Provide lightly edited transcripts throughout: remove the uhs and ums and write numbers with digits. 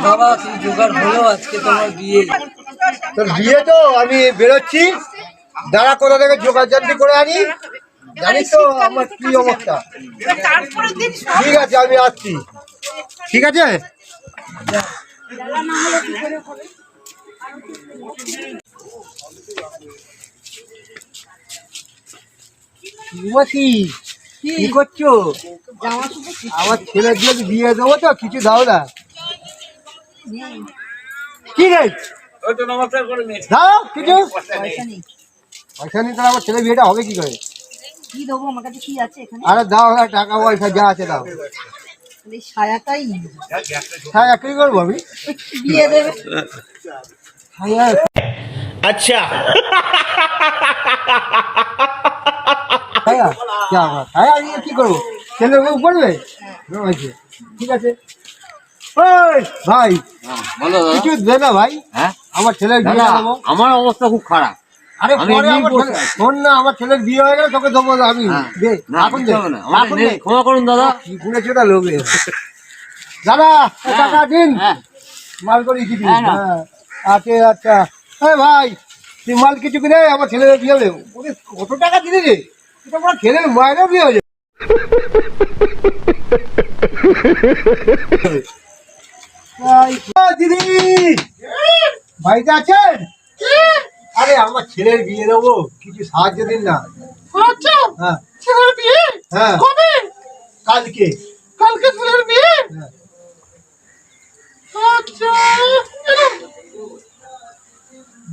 বাবা কি জোগাড় হলো আজকে তোমার বিয়ে? তোর বিয়ে তো আমি বেরোচ্ছি, দাঁড়া কোথা থেকে জোগাড় জানতি করে আনি। জানিস তো আমার কি অবস্থা। ঠিক আছে আমি আসছি, ঠিক আছে। কি করছো? আমার ছেলের জন্য বিয়ে দেবো তো, কিছু দাও না। কি রে দাও কিছু পয়সা নেই, তাহলে আমার ছেলের বিয়েটা হবে কি করে? কি দেবো, আমার কাছে কি আছে এখানে? আরে দাও টাকা পয়সা যা আছে দাও। এই সায়াটাই ছায়া কি করবো আমি? বিয়ে দেবে। ছায়া अच्छा ছায়া ছায়া নিয়ে কি করবো? ছেলে বউ করবে? ঠিক আছে। ওই ভাই কিছু দে না ভাই। হ্যাঁ আমার ছেলের বিয়ে দেবো। আমার অবস্থা খুব খারাপ। আরে পরে শোন না, আমার ছেলের বিয়ে হয়ে গেলে তোকে দেবো আমি। দে এখন দে, এখন দে। ক্ষমা করুন দাদা। কি শুনেছো ওটা লোকে? দাদা টাকা দিন, মাল করে দিবি। হ্যাঁ আচ্ছা আচ্ছা। হ্যাঁ ভাই তুই মাল কিছু কিনে আমার ছেলের বিয়ে হবে। কত টাকা দিলি রে? তোমার ছেলের মায়েরও বিয়ে হয়ে যাবে। দিদি বাড়িতে আছেন? আরে আমার ছেলের বিয়ে দেবো, কিছু সাহায্য দিন না। হ্যাঁ ছেলের বিয়ে হ্যাঁ কবে? কালকে। কালকে ছেলের বিয়ে? হ্যাঁ। আচ্ছা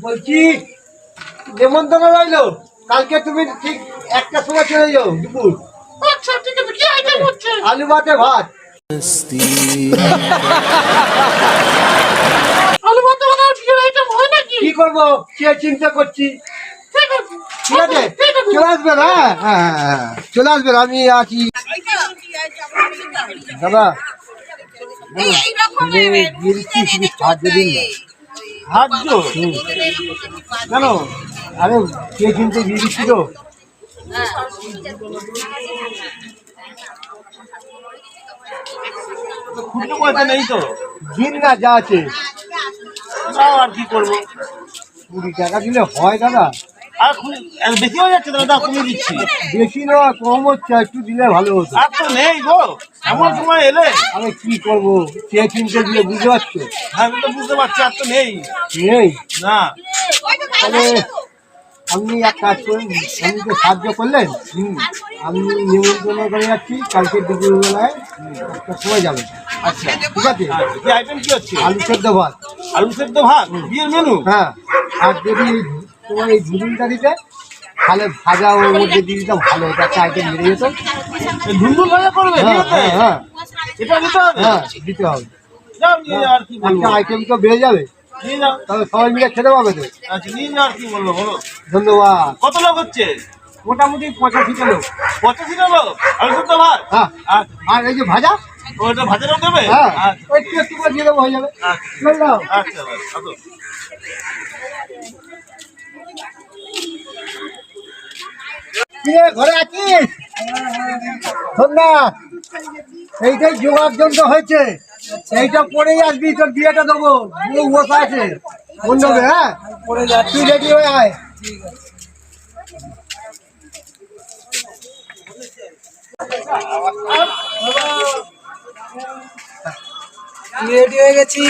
বলছি নেমন্তন্ন রইলো, কালকে তুমি ঠিক 1টার সময় চলে যাও দুপুর। আচ্ছা ঠিক আছে। কি আইটেম হচ্ছে? আলু ভাতে ভাত। আলু ভাতে বানার বিয়ের আইটেম হয় নাকি? কি করবো সে চিন্তা করছি। ঠিক আছে ঠিক আছে চলে আসবেন। হ্যাঁ হ্যাঁ হ্যাঁ চলে আসবেন, আমি আছি। দাদা সাহায্য দিন না। সাহায্য কেন? আরে কে চিনতে বিয়ে দিচ্ছি তো। খুঁজে পয়সা নেই তো। দিন না যা আছে। তাও আর কি করবো? 20 টাকা দিলে হয় দাদা? আর বেশি হয়ে যাচ্ছে দাদা, কমিয়ে দিচ্ছি। বেশি নয় কম হচ্ছে, একটু দিলে ভালো হতো। আর তো নেই গো, এমন সময় এলে। আমি কি করবো, কে চিনতে দিলে বুঝতে পারছো? আমি তো বুঝতে পারছি আর তো নেই। নেই না তাহলে আপনি এক কাজ করুন, আপনি তো সাহায্য করলেন। আমি নিমন্ত্রণ করে যাচ্ছি, কালকে দুপুরবেলায় 1টার সময় যাবেন। আচ্ছা ঠিক আছে। কি আইটেম কি হচ্ছে? আলু সেদ্ধ ভাত। আলু সেদ্ধ ভাত বিয়ের মেনু? হ্যাঁ আর যদি তোমার এই ঝুড়িটা দিতে তাহলে ভাজা ওর মধ্যে দিয়ে দিতাম, ভালো হতো, একটা আইটেম বেড়ে যেত। ধুন্দুল ভাজা করবে? হ্যাঁ হ্যাঁ হ্যাঁ এটা দিতে হবে? হ্যাঁ দিতে হবে। যাও নিয়ে যাও, আর কি বলবো। একটা আইটেম তো বেড়ে যাবে, নিয়ে যাও। তবে সবাই মিলে খেতে পাবে তো। আচ্ছা নিয়ে যাও, আর কি বলবো বলো। ধন্যবাদ। কত লোক হচ্ছে? মোটামুটি 85 লোক। 85 লোক আলু সেদ্ধ ভাত? হ্যাঁ আর এই যে ভাজা, ওটা ভাজাটাও দেবে? হ্যাঁ আচ্ছা একটু একটু করে দিয়ে দেবো, হয়ে যাবে। আচ্ছা চল যাও। আচ্ছা আসো। কিরে ঘরে আছিস? শোন না, এইটাই জোগাড় যন্ত্র হয়েছে, এইটা পরেই আসবি, তোর বিয়েটা দেবো। বউ বসা আছে মণ্ডপে। হ্যাঁ পরে যাচ্ছি। তুই রেডি হয়ে আয়। রেডি হয়ে গেছি।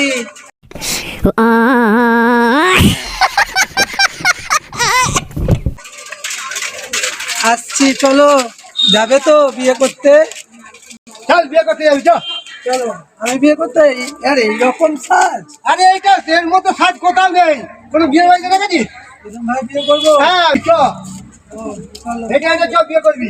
আসছি, চলো। যাবে তো বিয়ে করতে? চল বিয়ে করতে যাবি, চল। চলো। আমি বিয়ে করতে? আরে এইরকম সাজ? আরে এইটা এর মতো সাজ কোথাও নেই, কোনো বিয়ে বাড়িতে দেখেছিস? এরকম ভাবে বিয়ে করবো? হ্যাঁ চ, ও, চলো। এটা চ বিয়ে করবি।